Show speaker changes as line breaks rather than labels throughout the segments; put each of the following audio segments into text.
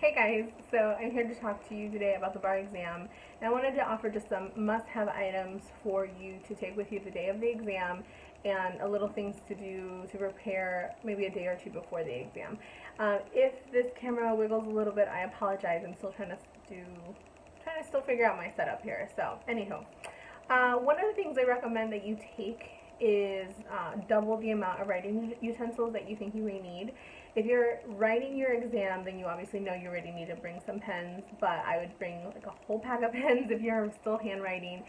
Hey guys, so I'm here to talk to you today about the bar exam, and I wanted to offer just some must-have items for you to take with you the day of the exam, and a little things to do to prepare maybe a day or two before the exam. If this camera wiggles a little bit, I apologize. I'm still trying to still figure out my setup here. So, anywho, one of the things I recommend that you take is double the amount of writing utensils that you think you may need. If you're writing your exam, then you obviously know you already need to bring some pens, but I would bring like a whole pack of pens if you're still handwriting.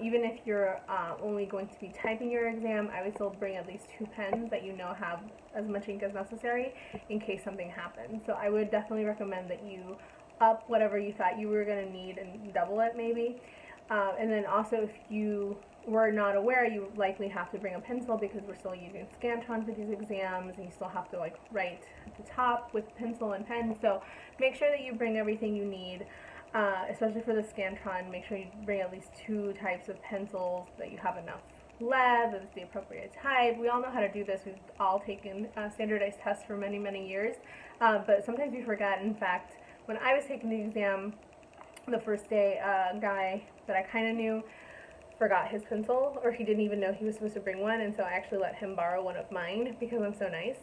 Even if you're only going to be typing your exam, I would still bring at least 2 pens that you know have as much ink as necessary in case something happens. So I would definitely recommend that you up whatever you thought you were going to need and double it maybe. And then also, if you were not aware, you likely have to bring a pencil because we're still using Scantron for these exams, and you still have to like write at the top with pencil and pen. So make sure that you bring everything you need, especially for the Scantron. Make sure you bring at least 2 types of pencils, that you have enough lead, that it's the appropriate type. We all know how to do this. We've all taken standardized tests for many, many years, but sometimes we forget. In fact, when I was taking the exam, the first day, a guy that I kind of knew forgot his pencil, or he didn't even know he was supposed to bring one, and so I actually let him borrow one of mine because I'm so nice.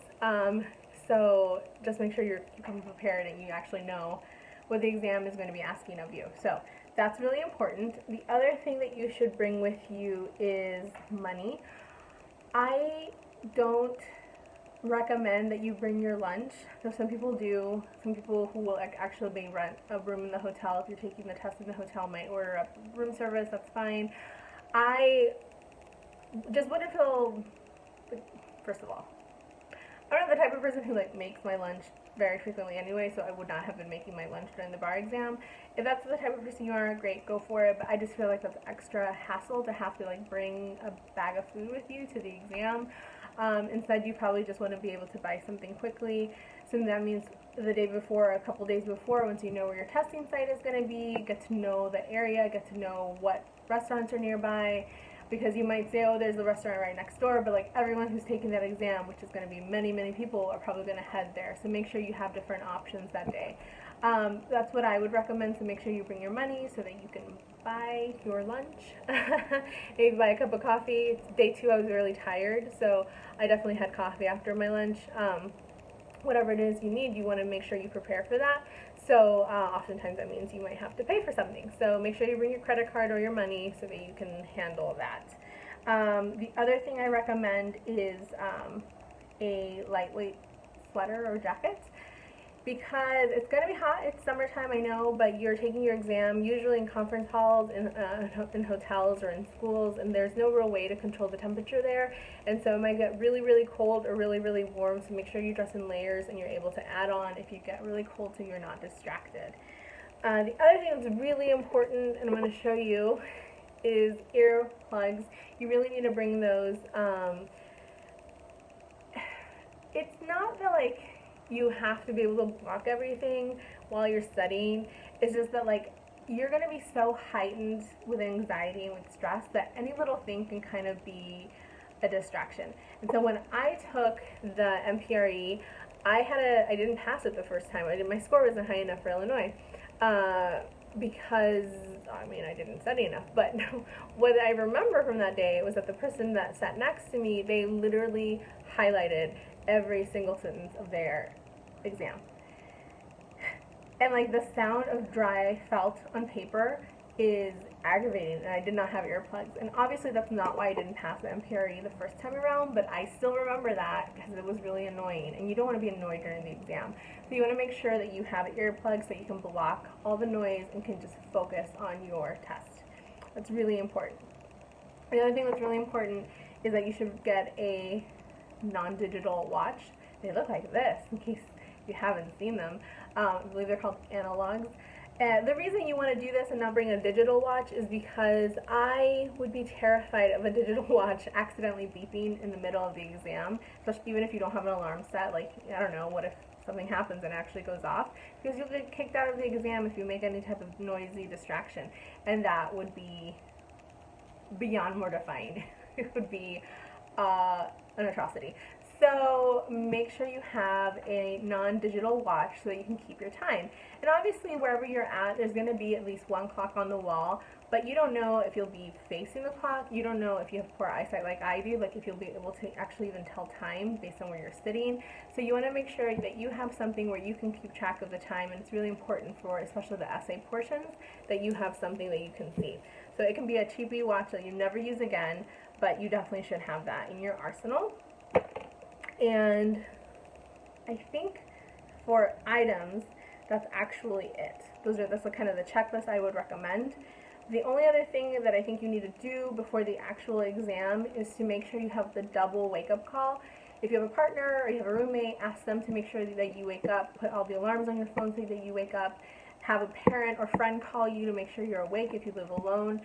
So just make sure you're coming prepared and you actually know what the exam is going to be asking of you. So that's really important. The other thing that you should bring with you is money. I don't recommend that you bring your lunch. So some people do. Some people who will actually rent a room in the hotel, if you're taking the test in the hotel, might order up room service. That's fine. I just wouldn't feel, first of all, I'm not the type of person who like makes my lunch very frequently anyway, so I would not have been making my lunch during the bar exam. If that's the type of person you are, great, go for it, but I just feel like that's extra hassle to have to like bring a bag of food with you to the exam. Instead, you probably just want to be able to buy something quickly. So that means the day before, a couple days before, once you know where your testing site is going to be, get to know the area, get to know what restaurants are nearby, because you might say, oh, there's a restaurant right next door, but like everyone who's taking that exam, which is going to be many, many people, are probably going to head there. So make sure you have different options that day. That's what I would recommend. So make sure you bring your money so that you can buy your lunch. Maybe buy a cup of coffee. Day 2, I was really tired, so I definitely had coffee after my lunch. Whatever it is you need, you want to make sure you prepare for that. So oftentimes that means you might have to pay for something. So make sure you bring your credit card or your money so that you can handle that. The other thing I recommend is a lightweight sweater or jacket, because it's going to be hot. It's summertime, I know, but you're taking your exam usually in conference halls, in hotels, or in schools, and there's no real way to control the temperature there, and so it might get really, really cold or really, really warm, so make sure you dress in layers and you're able to add on if you get really cold so you're not distracted. The other thing that's really important, and I'm going to show you, is earplugs. You really need to bring those. It's not that like you have to be able to block everything while you're studying. It's just that like you're going to be so heightened with anxiety and with stress that any little thing can kind of be a distraction. And so when I took the MPRE, I didn't pass it the first time. My score wasn't high enough for Illinois. Because I mean, I didn't study enough, but what I remember from that day was that the person that sat next to me, they literally highlighted every single sentence of their exam. And like the sound of dry felt on paper is aggravating, and I did not have earplugs. And obviously that's not why I didn't pass the MPRE the first time around, but I still remember that because it was really annoying, and you don't want to be annoyed during the exam. So you want to make sure that you have earplugs so you can block all the noise and can just focus on your test. That's really important. The other thing that's really important is that you should get a non-digital watch. They look like this, in case you haven't seen them. I believe they're called analogs. The reason you want to do this and not bring a digital watch is because I would be terrified of a digital watch accidentally beeping in the middle of the exam, especially even if you don't have an alarm set. Like, I don't know, what if something happens and it actually goes off? Because you'll get kicked out of the exam if you make any type of noisy distraction, and that would be beyond mortifying. It would be an atrocity. So make sure you have a non-digital watch so that you can keep your time. And obviously wherever you're at, there's going to be at least one clock on the wall, but you don't know if you'll be facing the clock. You don't know if you have poor eyesight like I do, like if you'll be able to actually even tell time based on where you're sitting. So you want to make sure that you have something where you can keep track of the time, and it's really important for especially the essay portions that you have something that you can see. So it can be a cheapy watch that you never use again, but you definitely should have that in your arsenal. And I think for items, that's actually it. That's kind of the checklist I would recommend. The only other thing that I think you need to do before the actual exam is to make sure you have the double wake-up call. If you have a partner or you have a roommate, ask them to make sure that you wake up, put all the alarms on your phone so that you wake up, have a parent or friend call you to make sure you're awake if you live alone,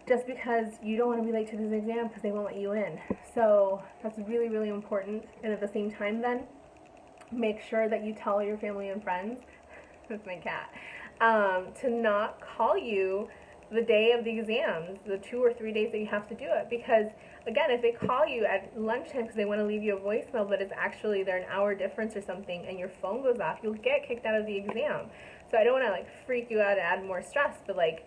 just because you don't want to be late to this exam because they won't let you in. So that's really, really important. And at the same time then, make sure that you tell your family and friends, that's my cat, to not call you the day of the exams, the 2 or 3 days that you have to do it. Because again, if they call you at lunchtime because they want to leave you a voicemail, but it's actually they're an hour difference or something, and your phone goes off, you'll get kicked out of the exam. So I don't want to like freak you out and add more stress, but like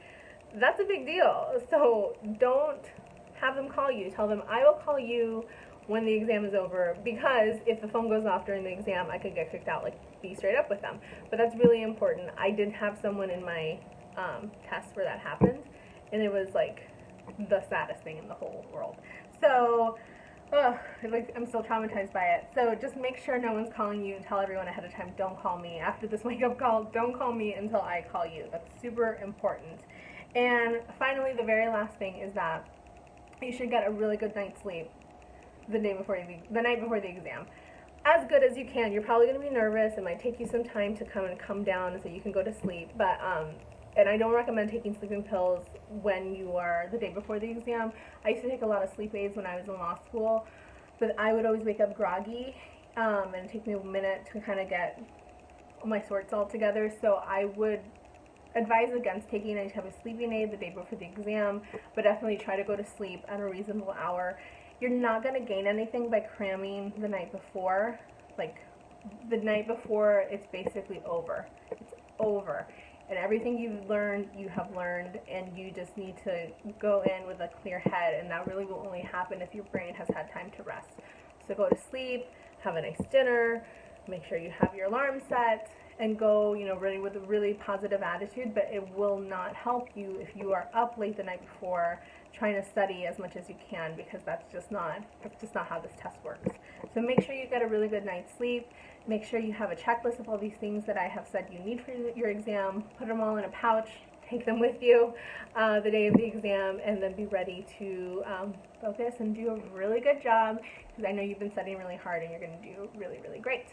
that's a big deal. So don't have them call you. Tell them I will call you when the exam is over, because if the phone goes off during the exam, I could get kicked out. Like, be straight up with them. But that's really important. I did have someone in my test where that happened, and it was like the saddest thing in the whole world. So I'm still traumatized by it. So just make sure no one's calling you, and tell everyone ahead of time, don't call me after this wake-up call. Don't call me until I call you. That's super important. And finally, the very last thing is that you should get a really good night's sleep the night before the exam. As good as you can. You're probably going to be nervous. It might take you some time to come down so you can go to sleep. But and I don't recommend taking sleeping pills when you are the day before the exam. I used to take a lot of sleep aids when I was in law school, but I would always wake up groggy, and it'd take me a minute to kind of get my sorts all together. So I would advise against taking any type of sleeping aid the day before the exam, but definitely try to go to sleep at a reasonable hour. You're not going to gain anything by cramming the night before. Like, the night before, it's basically over. It's over. And everything you've learned, you have learned, and you just need to go in with a clear head, and that really will only happen if your brain has had time to rest. So go to sleep, have a nice dinner, make sure you have your alarm set, and go, really with a really positive attitude. But it will not help you if you are up late the night before trying to study as much as you can, because that's just not how this test works. So make sure you get a really good night's sleep. Make sure you have a checklist of all these things that I have said you need for your exam. Put them all in a pouch. Take them with you the day of the exam, and then be ready to focus and do a really good job, because I know you've been studying really hard and you're going to do really, really great.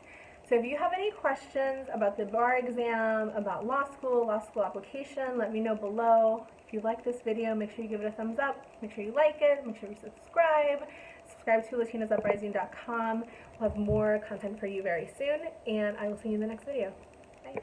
So if you have any questions about the bar exam, about law school application, let me know below. If you like this video, make sure you give it a thumbs up. Make sure you like it. Make sure you subscribe. Subscribe to latinasuprising.com. We'll have more content for you very soon, and I will see you in the next video. Bye.